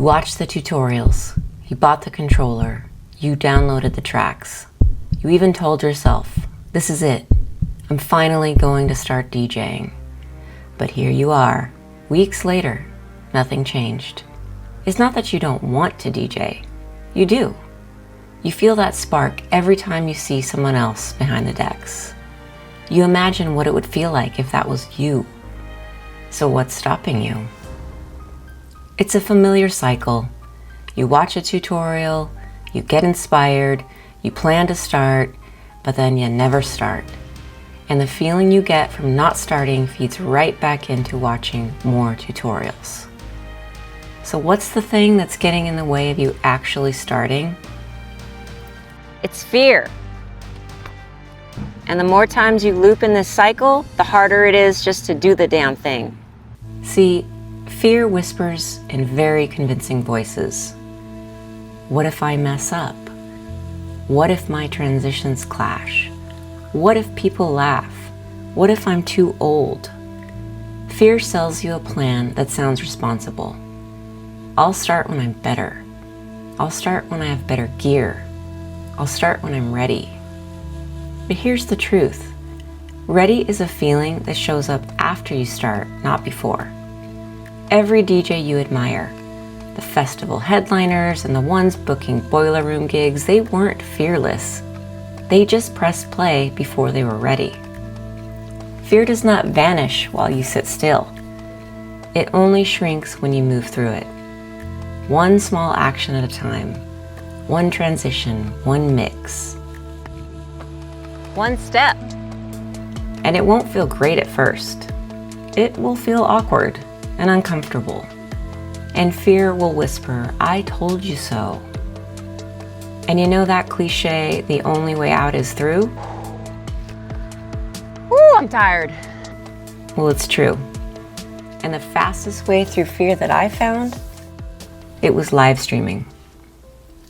You watched the tutorials, you bought the controller, you downloaded the tracks. You even told yourself, this is it. I'm finally going to start DJing. But here you are, weeks later, nothing changed. It's not that you don't want to DJ. You do. You feel that spark every time you see someone else behind the decks. You imagine what it would feel like if that was you. So what's stopping you? It's a familiar cycle. You watch a tutorial, you get inspired, you plan to start, but then you never start. And the feeling you get from not starting feeds right back into watching more tutorials. So what's the thing that's getting in the way of you actually starting? It's fear. And the more times you loop in this cycle, the harder it is just to do the damn thing. See, fear whispers in very convincing voices. What if I mess up? What if my transitions clash? What if people laugh? What if I'm too old? Fear sells you a plan that sounds responsible. I'll start when I'm better. I'll start when I have better gear. I'll start when I'm ready. But here's the truth. Ready is a feeling that shows up after you start, not before. Every DJ you admire, the festival headliners and the ones booking boiler room gigs, they weren't fearless. They just pressed play before they were ready. Fear does not vanish while you sit still. It only shrinks when you move through it. One small action at a time. One transition, one mix. One step. And it won't feel great at first. It will feel awkward and uncomfortable. And fear will whisper, I told you so. And you know that cliche, the only way out is through? Woo, I'm tired. Well, it's true. And the fastest way through fear that I found, it was live streaming.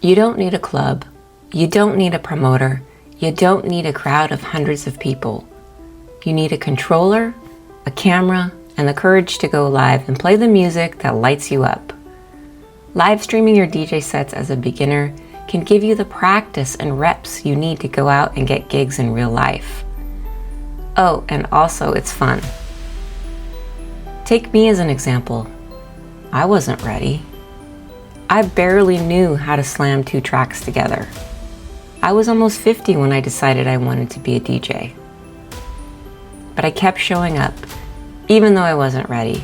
You don't need a club. You don't need a promoter. You don't need a crowd of hundreds of people. You need a controller, a camera, and the courage to go live and play the music that lights you up. Live streaming your DJ sets as a beginner can give you the practice and reps you need to go out and get gigs in real life. Oh, and also it's fun. Take me as an example. I wasn't ready. I barely knew how to slam 2 tracks together. I was almost 50 when I decided I wanted to be a DJ. But I kept showing up, even though I wasn't ready.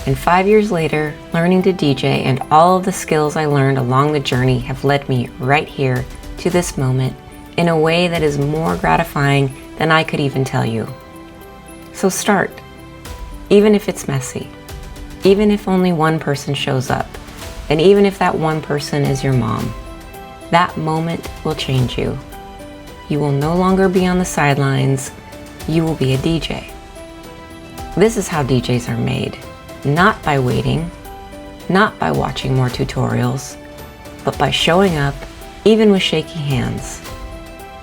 And 5 years later, learning to DJ and all of the skills I learned along the journey have led me right here to this moment in a way that is more gratifying than I could even tell you. So start, even if it's messy, even if only one person shows up, and even if that one person is your mom. That moment will change you. You will no longer be on the sidelines, you will be a DJ. This is how DJs are made. Not by waiting, not by watching more tutorials, but by showing up, even with shaky hands.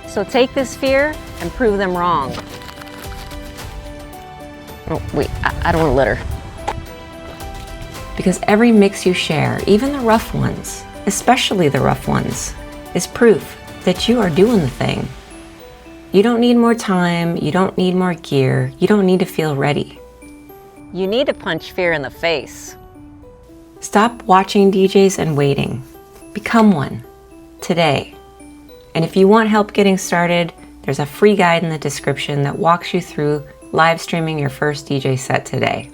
So take this fear and prove them wrong. Oh, wait, I don't want to litter. Because every mix you share, even the rough ones, especially the rough ones, is proof that you are doing the thing. You don't need more time, you don't need more gear, you don't need to feel ready. You need to punch fear in the face. Stop watching DJs and waiting. Become one, today. And if you want help getting started, there's a free guide in the description that walks you through live streaming your first DJ set today.